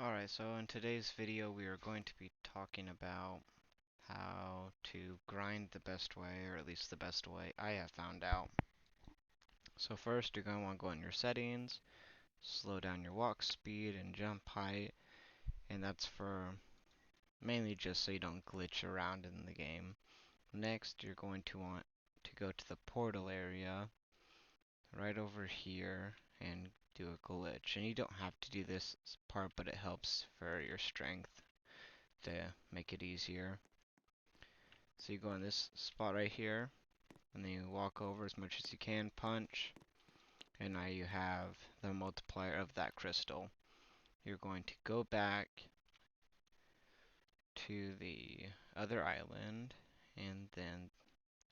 Alright, so in today's video we are going to be talking about how to grind the best way, or at least the best way I have found out. So first you're going to want to go in your settings, slow down your walk speed and jump height, and that's for mainly just so you don't glitch around in the game. Next you're going to want to go to the portal area right over here and do a glitch. And you don't have to do this part, but it helps for your strength to make it easier. So you go in this spot right here, and then you walk over as much as you can, punch, and now you have the multiplier of that crystal. You're going to go back to the other island, and then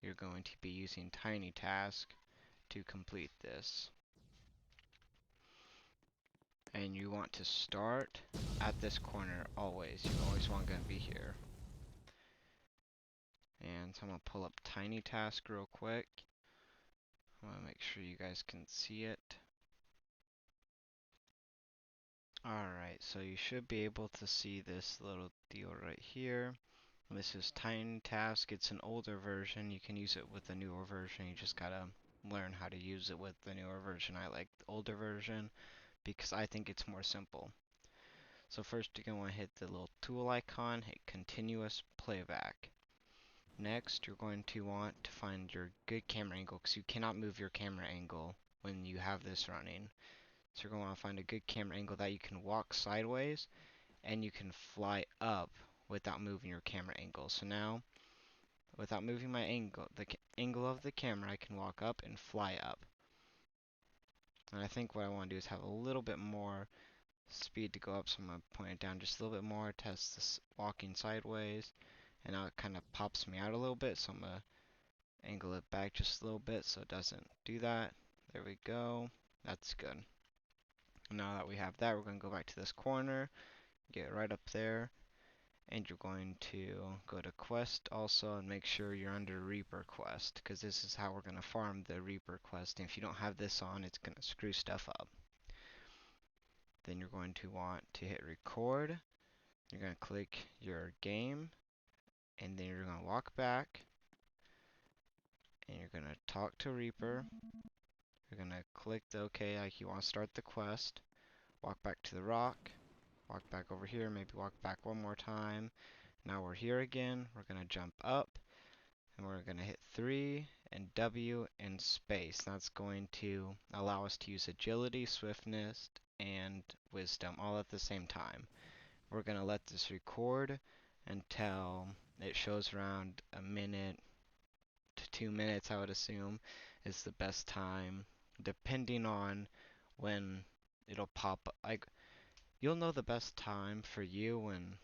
you're going to be using Tiny Task to complete this. And you want to start at this corner always. You always want to be here. And so I'm going to pull up Tiny Task real quick. I want to make sure you guys can see it. Alright, so you should be able to see this little deal right here. This is Tiny Task. It's an older version. You can use it with the newer version. You just gotta learn how to use it with the newer version. I like the older version because I think it's more simple. So first you're going to want to hit the little tool icon, hit continuous playback. Next you're going to want to find your good camera angle because you cannot move your camera angle when you have this running. So you're going to want to find a good camera angle that you can walk sideways and you can fly up without moving your camera angle. So now, without moving my angle, the angle of the camera, I can walk up and fly up. And I think what I want to do is have a little bit more speed to go up, so I'm going to point it down just a little bit more, test this walking sideways, and now it kind of pops me out a little bit, so I'm going to angle it back just a little bit so it doesn't do that. There we go. That's good. Now that we have that, we're going to go back to this corner, get right up there, and you're going to go to quest also and make sure you're under Reaper quest, because this is how we're going to farm the Reaper quest, and if you don't have this on, it's going to screw stuff up. Then you're going to want to hit record, you're going to click your game, and then you're going to walk back, and you're going to talk to Reaper. You're going to click the OK like you want to start the quest, walk back to the rock, walk back over here, maybe walk back one more time. Now we're here again, we're going to jump up, and we're going to hit 3 and W and space. That's going to allow us to use agility, swiftness, and wisdom all at the same time. We're going to let this record until it shows around a minute to 2 minutes, I would assume, is the best time, depending on when it'll pop up. Like, you'll know the best time for you when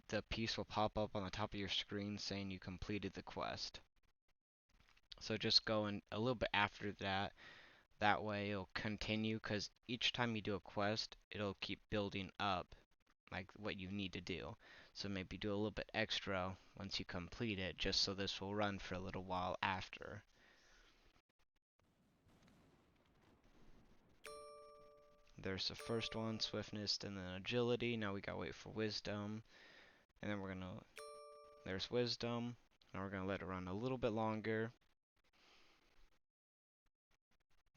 the piece will pop up on the top of your screen saying you completed the quest. So just go in a little bit after that. That way it'll continue, because each time you do a quest, it'll keep building up like what you need to do. So maybe do a little bit extra once you complete it, just so this will run for a little while after. There's the first one, swiftness, and then agility. Now we gotta wait for wisdom. And then there's wisdom. Now we're gonna let it run a little bit longer.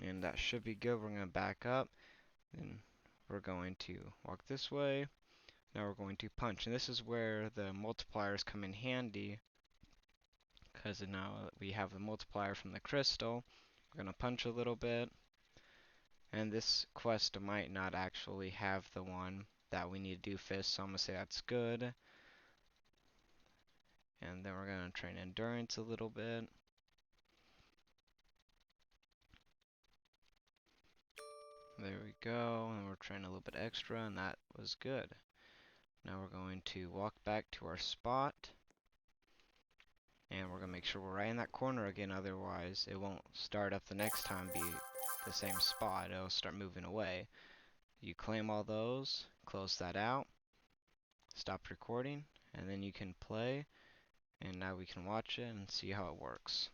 And that should be good. We're gonna back up. Then we're going to walk this way. Now we're going to punch. And this is where the multipliers come in handy, because now we have the multiplier from the crystal. We're gonna punch a little bit. And this quest might not actually have the one that we need to do fist, so I'm going to say that's good. And then we're going to train endurance a little bit. There we go, and we're training a little bit extra, and that was good. Now we're going to walk back to our spot. And we're going to make sure we're right in that corner again, otherwise it won't start up the next time be the same spot. It'll start moving away. You claim all those, close that out, stop recording, and then you can play. And now we can watch it and see how it works.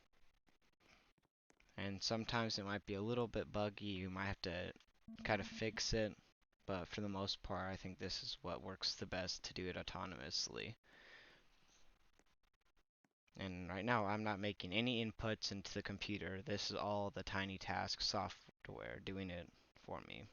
And sometimes it might be a little bit buggy. You might have to kind of fix it but for the most part, I think this is what works the best to do it autonomously. And right now, I'm not making any inputs into the computer. This is all the Tiny Task software doing it for me.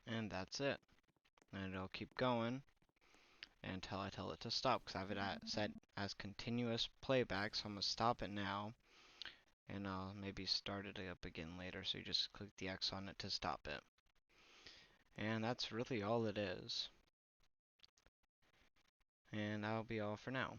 And that's it. And it'll keep going until I tell it to stop, because I have it set as continuous playback, so I'm going to stop it now, and I'll maybe start it up again later, so you just click the X on it to stop it. And that's really all it is. And that'll be all for now.